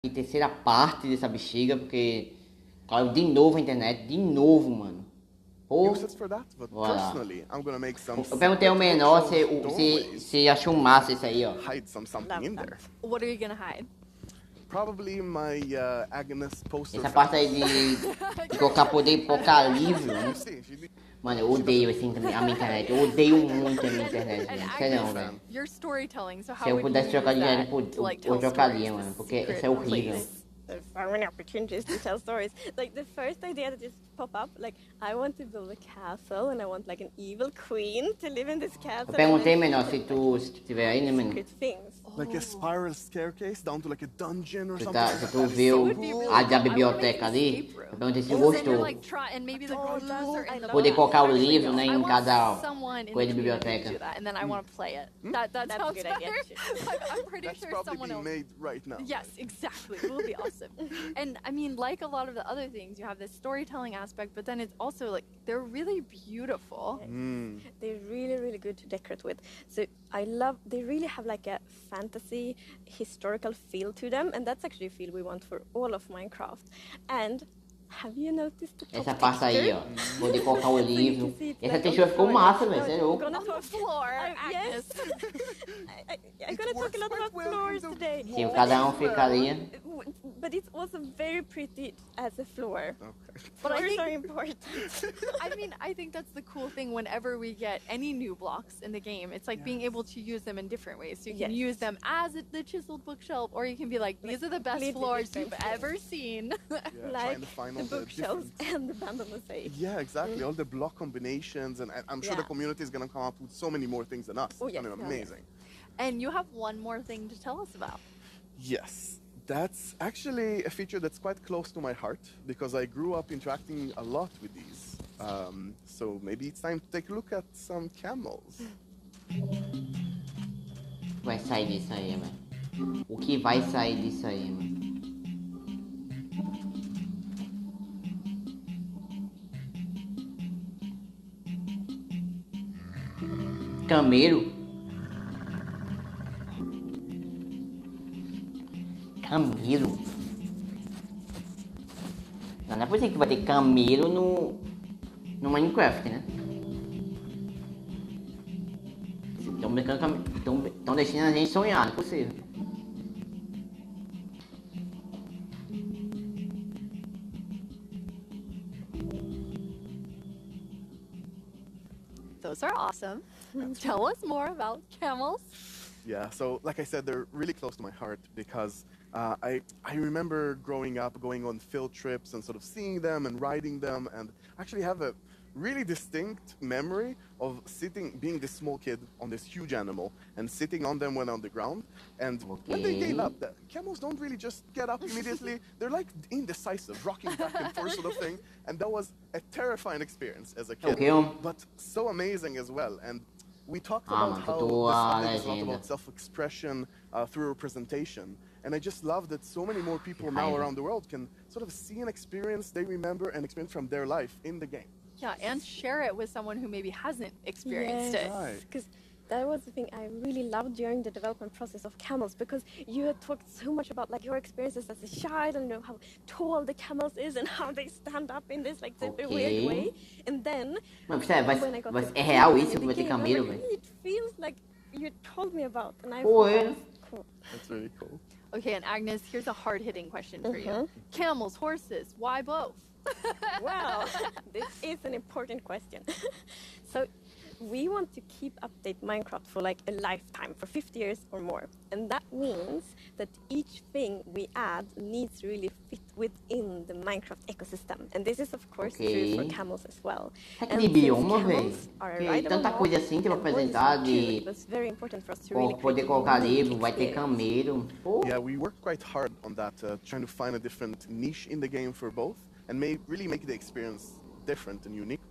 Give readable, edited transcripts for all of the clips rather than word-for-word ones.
E terceira parte dessa bexiga, porque caiu de novo a internet, de novo, mano. Pô, voilà. Eu perguntei ao menor se achou massa isso aí, ó. What are you gonna hide? Probably my Agnes poster. Essa parte aí de colocar poder colocar livro, né? Mano, eu odeio a minha internet. Eu odeio muito a minha internet, gente. Sério, velho. Se eu pudesse trocar de dinheiro, eu trocaria, mano. Porque isso é horrível. There's so many opportunities to tell stories. Like the first idea that just popped up, like I want to build a castle and I want like an evil queen to live in this castle. Eu perguntei, menor, se tu tiver aí, né, menor? Like a spiral staircase down to like a dungeon or something. Se tu viu a da biblioteca ali, eu perguntei se gostou. Poder colocar o livro, né, em cada coisa de biblioteca. That's a good idea. I'm pretty That's sure probably someone being else. made right now. Yes, exactly. It will be awesome. And I mean, like a lot of the other things, you have this storytelling aspect, but then it's also like they're really beautiful. They're really, really good to decorate with. So they really have like a fantasy, historical feel to them, and that's actually a feel we want for all of Minecraft. And have you noticed the top Essa parte aí, ó. Poder colocar o livro. Essa like, textura ficou massa, velho. Você é louco. On the floor, Yes. I'm gonna talk a lot about floors today. Sim, cada ficaria. But it's also very pretty as a floor. Okay. But I Floors think- are important. I mean, I think that's the cool thing whenever we get any new blocks in the game. It's like being able to use them in different ways. So you can use them as the chiseled bookshelf, or you can be like, these are the best completely floors different you've things. ever seen. Yeah, Like trying to find the all bookshelves different- and the band on the safe. Yeah, exactly. All the block combinations, and I'm sure the Yeah. community is gonna come up with so many more things than us. Oh, It's yes. gonna be Oh, yes. amazing. And you have one more thing to tell us about. Yes, that's actually a feature that's quite close to my heart because I grew up interacting a lot with these. So maybe it's time to take a look at some camels. Vai sair disso aí, velho. O que vai sair disso aí, mano? Camelo? Camelo? Não é possível que vai ter camelo no Minecraft, né? Estão brincando estão deixando a gente sonhar, não é possível. Those are awesome. Tell us more about camels. Yeah, so like I said, they're really close to my heart because I remember growing up, going on field trips and sort of seeing them and riding them, and actually have a really distinct memory of being this small kid on this huge animal and sitting on them when on the ground. And when they gave up, the camels don't really just get up immediately. They're like indecisive, rocking back and forth sort of thing. And that was a terrifying experience as a kid, but so amazing as well. And we talked about how this is not about self-expression through representation. And I just love that so many more people now around the world can sort of see an experience they remember and experience from their life in the game. Yeah, and share it with someone who maybe hasn't experienced it. Right. Because that was the thing I really loved during the development process of camels, because you had talked so much about like your experiences as a child and how tall the camels is and how they stand up in this like super weird way. And then Mano, é real isso que vai ter camelo, velho? It feels like you told me about, and I Pô, thought é. that was cool. That's really cool. Okay, and Agnes, here's a hard-hitting question for you. Camels, horses, why both? Wow, this is an important question. So we want to keep update Minecraft for like a lifetime, for 50 years or more. And that means that each thing we add needs to really fit within the Minecraft ecosystem. And this is of course true for camels as well. Será que de bioma, velho? Camels are a Porque rideable tanta mod, coisa assim que vai and horses apresentar too, de it was very important for us to really poder create a colocar unique livro, vai ter experience. camelo. Pô, Yeah, we worked quite hard on that, trying to find a different niche in the game for both, and really make the experience different and unique.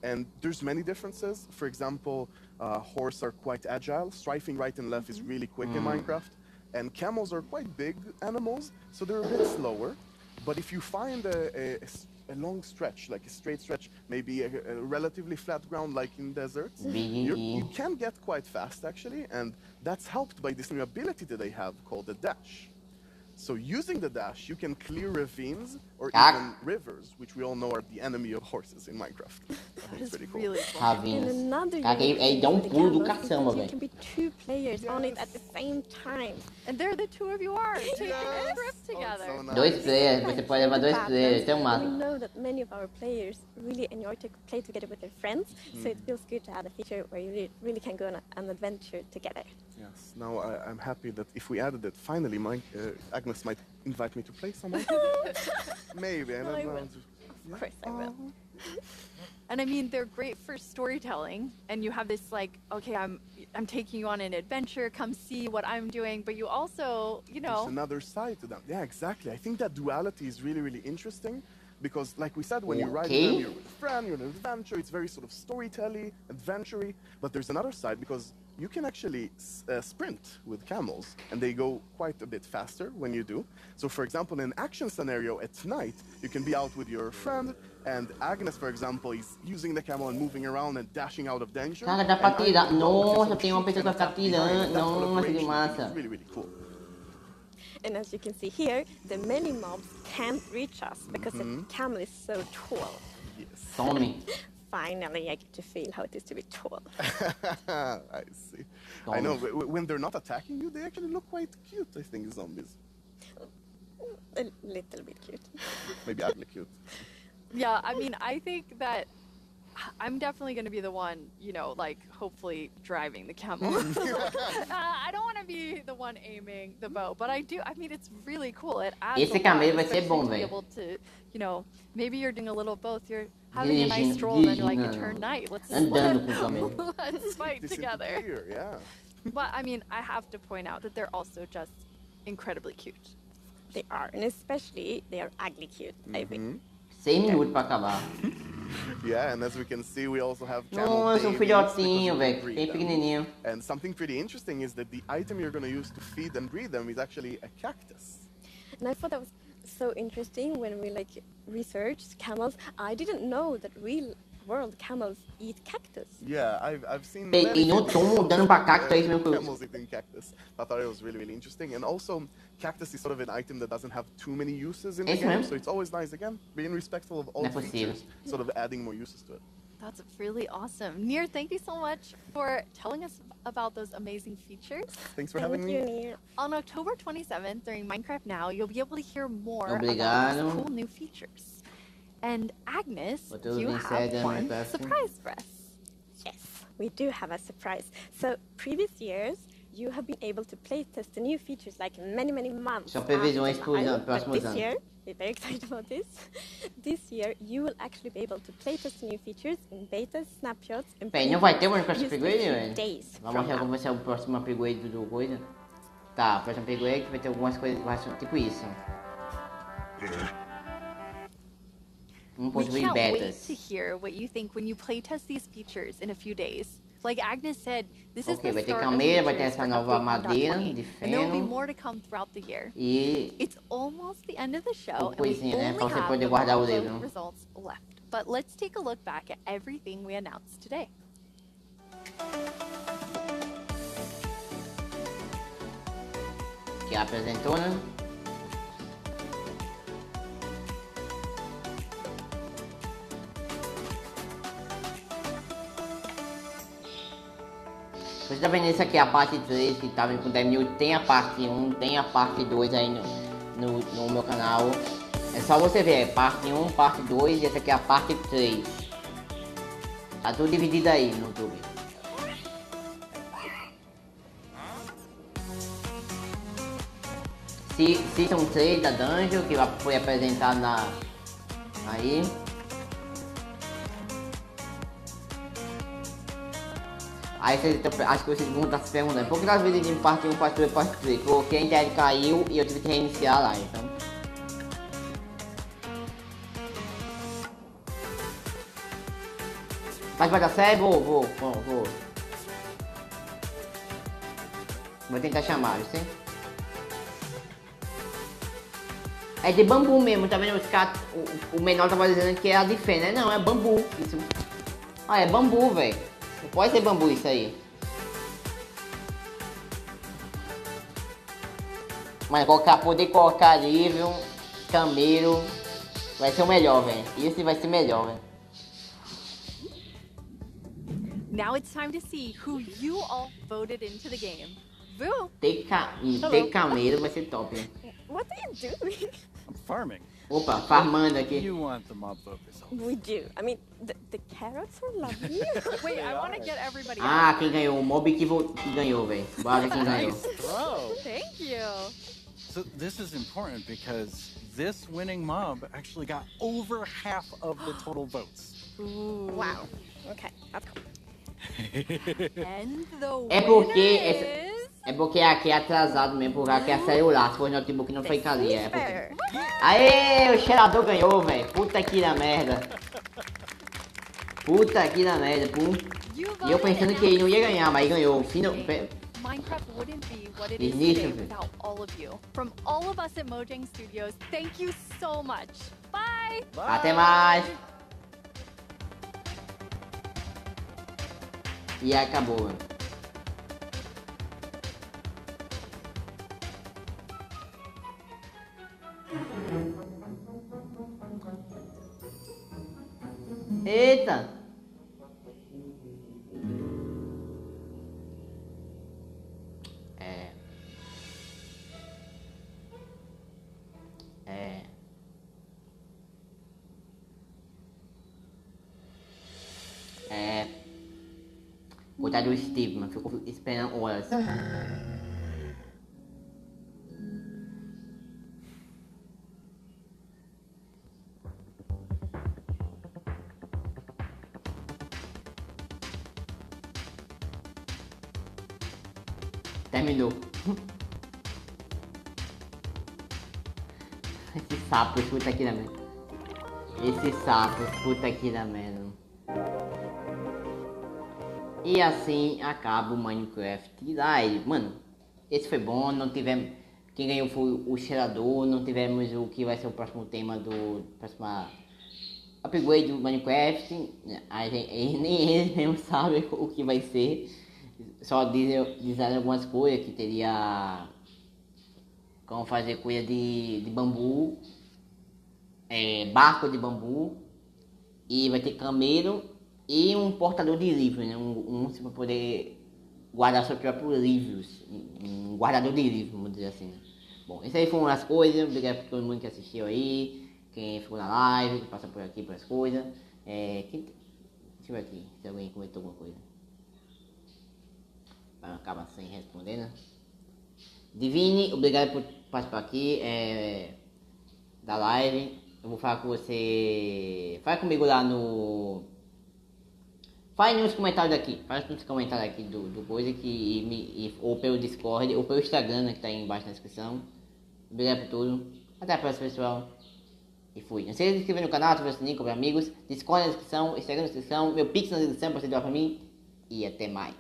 And there's many differences. For example, horses are quite agile. Strafing right and left is really quick in Minecraft. And camels are quite big animals, so they're a bit slower. But if you find a long stretch, like a straight stretch, maybe a relatively flat ground like in deserts, you can get quite fast actually, and that's helped by this new ability that they have called the dash. So using the dash, you can clear ravines or even rivers, which we all know are the enemy of horses in Minecraft. It's pretty cool. Really cool. And another unique dá thing pulo do with the caçamba, camels is that you velho. can be 2 players on it at the same time. And there the two of you are taking a trip together. So nice. 2 players, você pode levar 2 players, tem um We massa. know that many of our players really enjoy to play together with their friends, so it feels good to add a feature where you really can go on an adventure together. Yes. Now I'm happy that if we added it, finally, Agnes might invite me to play someone. Maybe. I don't I know. will. Of course I will. And I mean, they're great for storytelling, and you have this like, okay, I'm taking you on an adventure, come see what I'm doing, but you also, you know. There's another side to them. Yeah, exactly. I think that duality is really, really interesting because, like we said, when you're riding them, you're with a friend, you're on an adventure, it's very sort of storytelling, adventure-y, but there's another side because you can actually sprint with camels, and they go quite a bit faster when you do. So, for example, in an action scenario at night, you can be out with your friend, and Agnes, for example, is using the camel and moving around and dashing out of danger. Cara, dá pra And I tirar. can Nossa, sort of tem uma shoot pessoa que vai and ficar attack behind. tirando. That Nossa, que collaboration massa. is really, really cool. And as you can see here, the many mobs can't reach us because the camel is so tall. Yes. Some. Finally, I get to feel how it is to be tall. I see. I know, when they're not attacking you, they actually look quite cute, I think, zombies. A little bit cute. Maybe ugly cute. Yeah, I mean, I think that I'm definitely going to be the one, you know, like, hopefully driving the camel. I don't want to be the one aiming the bow, but I do. I mean, it's really cool. It adds Esse a lot, camelo vai ser especially bom, to be velho. able to, you know, maybe you're doing a little both. You're having a nice stroll, and then you're like, it turned night. Andando com o camelo. Let's fight together. Here, yeah. But, I mean, I have to point out that they're also just incredibly cute. They are, and especially they are ugly cute, I think. 6 minutos pra acabar. Yeah, and as we can see, we also have camel Nossa, babies filhotinho, because you velho. can breed Bem them. pequenininho. And something pretty interesting is that the item you're going to use to feed and breed them is actually a cactus. And I thought that was so interesting when we researched camels. I didn't know that real world camels eat cactus. Yeah, I've seen E many não tô mudando pra cacto, é isso mesmo que eu... camels eating cactus. I thought it was really, really interesting. And also, cactus is sort of an item that doesn't have too many uses in the Isso game, mesmo. so it's always nice, again, being respectful of all Não é possível. features, sort of adding more uses to it. That's really awesome. Nir, thank you so much for telling us about those amazing features. Thanks for Thank having you, me. Nir. On October 27th, during Minecraft Now, you'll be able to hear more about Obrigado. these cool new features. And Agnes, What else you been said, have one Minecraft? surprise for us. Yes, we do have a surprise. So, previous years, you have been able to play test the new features like many, many months. Só previsões after pro live, but próximos this anos. year, we're very excited about this. This year, you will actually be able to play test the new features in betas, snapshots, and Peraí, não vai ter o previews próximo just a upgrade, few velho? days Vai from mostrar now. como vai ser o próximo upgrade do coisa? Tá, o próximo upgrade vai ter algumas coisas, vai ser tipo isso. We 1.8 can't wait betas. to hear what you think when you playtest these features in a few days. Like Agnes said, this is Ok, the vai ter start of camelo, vai ter features essa for nova update madeira 1.20, de and there will be feno. more to come throughout the year. E It's almost the end of the show, and we coisinha, né? only Pra você have poder the guardar o upload livro. results left. But let's take a look back at everything we announced today. que apresentou, né? Você tá vendo isso aqui, a parte 3 que tá vindo com 10 minutos, tem a parte 1, tem a parte 2 aí no meu canal. É só você ver, é parte 1, parte 2 e essa aqui é a parte 3. Tá tudo dividido aí no YouTube. Season 3 da Dungeon, que foi apresentado aí. Aí acho que vocês vão estar se perguntando por que nós dividimos parte 1, parte 2 e parte 3? Porque a internet caiu e eu tive que reiniciar lá, então. Mas vai dar certo? Vou. Vou tentar chamar, você? É de bambu mesmo, tá vendo? O menor tava dizendo que é a de fé, né? Não, é bambu. Isso. Ah, é bambu, velho. Não pode ser bambu isso aí. Mas poder colocar livro, camelo, vai ser o melhor, velho. Esse vai ser melhor, velho. Now it's time to see who you all voted into the game. Vu! Ter camelo vai ser top, né? What are you doing? I'm farming. Opa, farmando aqui. You want the mob vote result? We do. I mean, the carrots are lovely. Wait, I want to get everybody Ah, quem ganhou? O mob que ganhou, velho. Bora ver quem ganhou. Nice throw. Thank you. So this is important because this winning mob actually got over half of the total votes. Ooh. Wow. Okay, that's cool. And the É porque winner is... É porque aqui é atrasado mesmo, porque aqui é celular. Se for notebook não fica ali. É porque... Fair. Aê, o cheirador ganhou, velho. Puta que da merda. Puta que da merda, pum. E eu pensando que ele não ia ganhar, mas ele ganhou. Minecraft wouldn't be what it is Início, today without all of you. From all of us at Mojang Studios, thank you so much. Bye! Até mais. E acabou, mano. Eita! Coitado do Steve, mano. Ficou esperando horas. Terminou. Esse sapo, puta aqui da merda. Esse sapo, puta aqui da merda. E assim acaba o Minecraft Live. Mano, esse foi bom, não tivemos... Quem ganhou foi o cheirador, não tivemos o que vai ser o próximo tema do... próximo upgrade do Minecraft. Nem eles mesmo sabem o que vai ser. Só dizem algumas coisas, que teria... como fazer coisa de bambu. Barco de bambu. E vai ter camelo. E um portador de livros, né? Você vai poder guardar seus próprios livros. Um guardador de livros, vamos dizer assim. Bom, essas aí foram as coisas. Obrigado por todo mundo que assistiu aí. Quem ficou na live, que passa por aqui, por as coisas. Deixa eu ver aqui, se alguém comentou alguma coisa. Acaba sem responder, né? Divine, obrigado por participar aqui da live. Eu vou falar com você. Fala comigo lá no... Faz nos comentários aqui. Faz nos comentários aqui do coisa ou pelo Discord, ou pelo Instagram, né, que tá aí embaixo na descrição. Obrigado por tudo. Até a próxima, pessoal. E fui. Não se inscrever no canal, ativar o sininho, cobrar amigos. Discord na descrição, Instagram na descrição, meu Pix na descrição pra você doar pra mim. E até mais.